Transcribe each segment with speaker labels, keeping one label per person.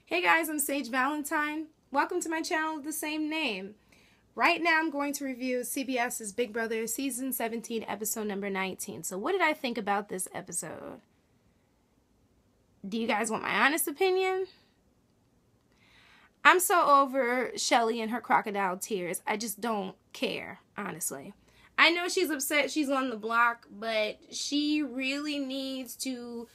Speaker 1: Hey guys, I'm Sage Valentine. Welcome to my channel with the same name. Right now I'm going to review CBS's Big Brother Season 17, Episode number 19. So what did I think about this episode? Do you guys want my honest opinion? I'm so over Shelli and her crocodile tears. I just don't care, honestly. I know she's upset she's on the block, but she really needs to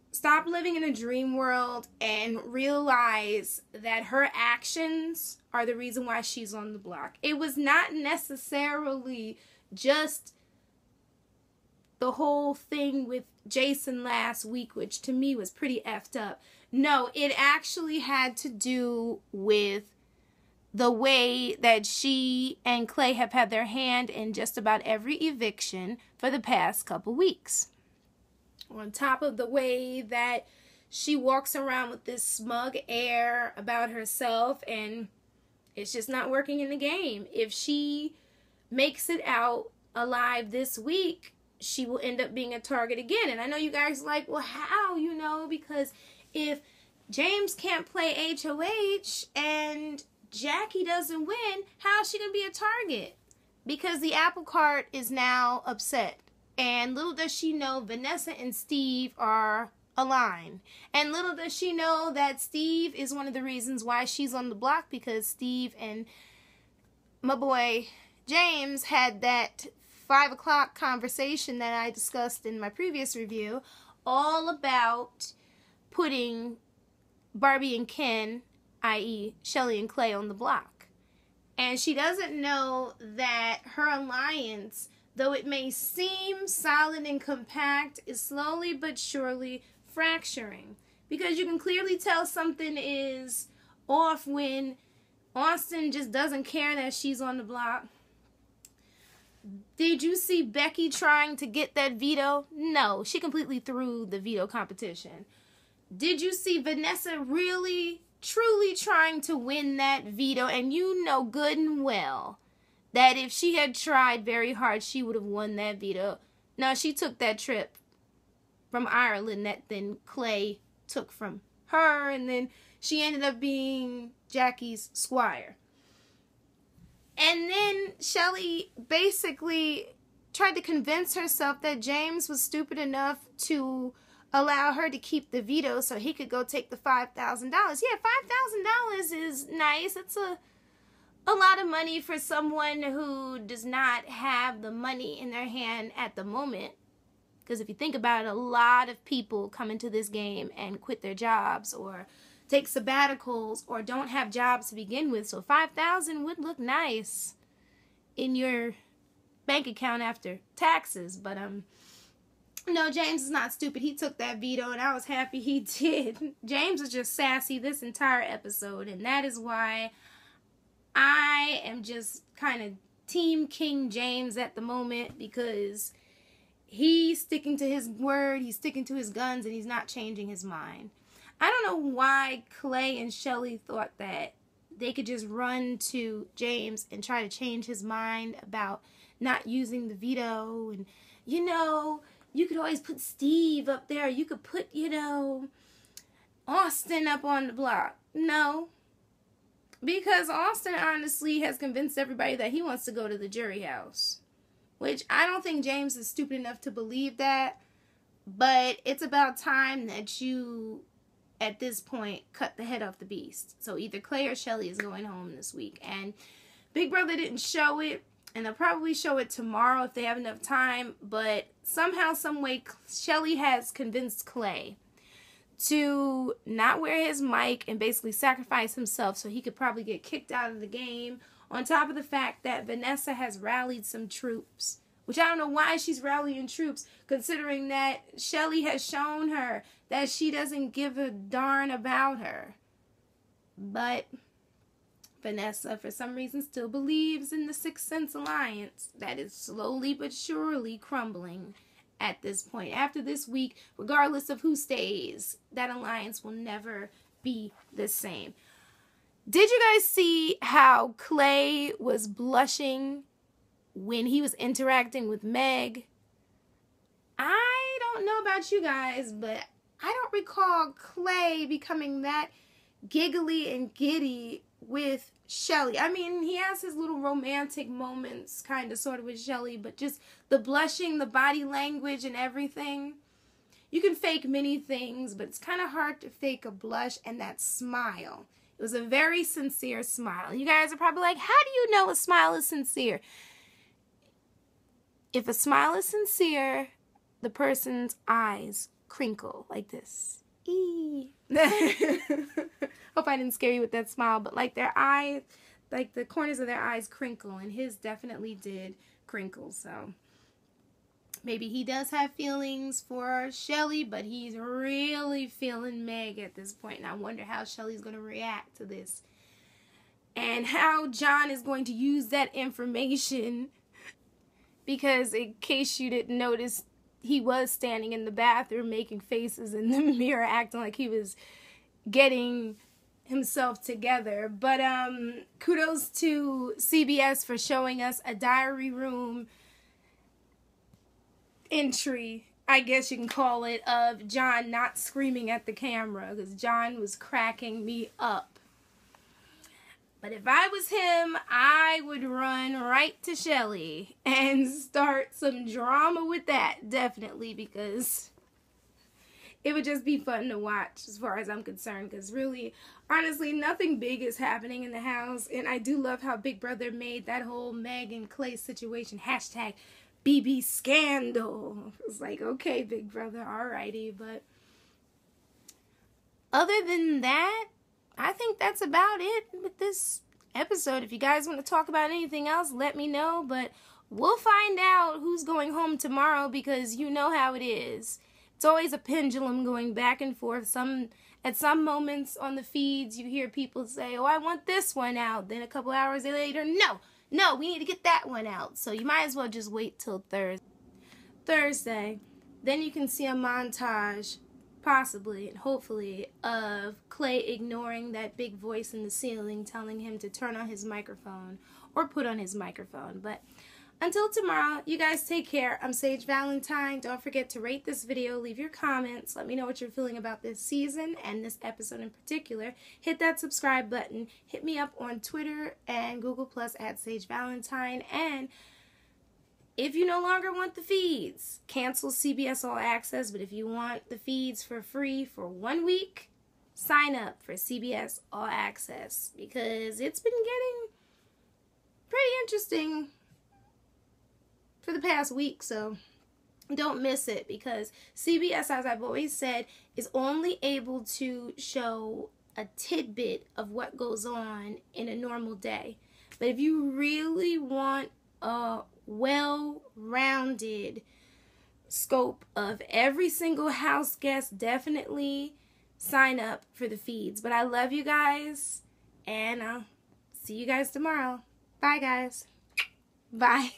Speaker 1: stop living in a dream world and realize that her actions are the reason why she's on the block. It was not necessarily just the whole thing with Jason last week, which to me was pretty effed up. No, it actually had to do with the way that she and Clay have had their hand in just about every eviction for the past couple weeks. On top of the way that she walks around with this smug air about herself, and it's just not working in the game. If she makes it out alive this week, she will end up being a target again. And I know you guys are like, well, how? You know, because if James can't play HOH and Jackie doesn't win, how is she going to be a target? Because the apple cart is now upset. And little does she know, Vanessa and Steve are aligned. And little does she know that Steve is one of the reasons why she's on the block, because Steve and my boy James had that 5 o'clock conversation that I discussed in my previous review, all about putting Barbie and Ken, i.e. Shelli and Clay, on the block. And she doesn't know that her alliance, though it may seem solid and compact, is slowly but surely fracturing. Because you can clearly tell something is off when Austin just doesn't care that she's on the block. Did you see Becky trying to get that veto? No, she completely threw the veto competition. Did you see Vanessa really, truly trying to win that veto? And you know good and well that if she had tried very hard, she would have won that veto. No, she took that trip from Ireland that then Clay took from her, and then she ended up being Jackie's squire. And then Shelli basically tried to convince herself that James was stupid enough to allow her to keep the veto so he could go take the $5,000. Yeah, $5,000 is nice. It's a lot of money for someone who does not have the money in their hand at the moment. Because if you think about it, a lot of people come into this game and quit their jobs or take sabbaticals or don't have jobs to begin with. So $5,000 would look nice in your bank account after taxes. But no, James is not stupid. He took that veto, and I was happy he did. James was just sassy this entire episode, and that is why I am just kind of Team King James at the moment, because he's sticking to his word, he's sticking to his guns, and he's not changing his mind. I don't know why Clay and Shelli thought that they could just run to James and try to change his mind about not using the veto. And, you know, you could always put Steve up there. You could put, you know, Austin up on the block. No. Because Austin honestly has convinced everybody that he wants to go to the jury house. Which I don't think James is stupid enough to believe that. But it's about time that you, at this point, cut the head off the beast. So either Clay or Shelli is going home this week. And Big Brother didn't show it. And they'll probably show it tomorrow if they have enough time. But somehow, some way, Shelli has convinced Clay to not wear his mic and basically sacrifice himself so he could probably get kicked out of the game. On top of the fact that Vanessa has rallied some troops, which I don't know why she's rallying troops, considering that Shelli has shown her that she doesn't give a darn about her. But Vanessa, for some reason, still believes in the Sixth Sense alliance that is slowly but surely crumbling at this point. After this week, regardless of who stays, that alliance will never be the same. Did you guys see how Clay was blushing when he was interacting with Meg? I don't know about you guys, but I don't recall Clay becoming that giggly and giddy with Shelli. I mean, he has his little romantic moments, kind of, sort of, with Shelli, but just the blushing, the body language, and everything. You can fake many things, but it's kind of hard to fake a blush and that smile. It was a very sincere smile. You guys are probably like, how do you know a smile is sincere? If a smile is sincere, the person's eyes crinkle like this. Eee. Hope I didn't scare you with that smile, but like their eyes, like the corners of their eyes crinkle, and his definitely did crinkle. So maybe he does have feelings for Shelli, but he's really feeling Meg at this point, and I wonder how Shelli's going to react to this and how John is going to use that information, because in case you didn't notice, he was standing in the bathroom making faces in the mirror, acting like he was getting himself together. But kudos to CBS for showing us a diary room entry, I guess you can call it, of John not screaming at the camera, because John was cracking me up. But if I was him, I would run right to Shelli and start some drama with that, definitely, because it would just be fun to watch as far as I'm concerned, because really, honestly, nothing big is happening in the house, and I do love how Big Brother made that whole Meg and Clay situation, hashtag BB scandal. It's like, okay, Big Brother, alrighty, but other than that, I think that's about it with this episode. If you guys want to talk about anything else, let me know, but we'll find out who's going home tomorrow, because you know how it is. It's always a pendulum going back and forth. At some moments on the feeds, you hear people say, oh, I want this one out. Then a couple hours later, no, we need to get that one out. So you might as well just wait till Thursday. Then you can see a montage, possibly and hopefully, of Clay ignoring that big voice in the ceiling telling him to turn on his microphone or put on his microphone. But until tomorrow, you guys take care. I'm Sage Valentine. Don't forget to rate this video, leave your comments, let me know what you're feeling about this season and this episode in particular. Hit that subscribe button. Hit me up on Twitter and Google Plus at Sage Valentine. And if you no longer want the feeds, cancel CBS All Access. But if you want the feeds for free for 1 week, sign up for CBS All Access, because it's been getting pretty interesting for the past week, so don't miss it, because CBS, as I've always said, is only able to show a tidbit of what goes on in a normal day. But if you really want a well-rounded scope of every single house guest, definitely sign up for the feeds. But I love you guys, and I'll see you guys tomorrow. Bye, guys. Bye.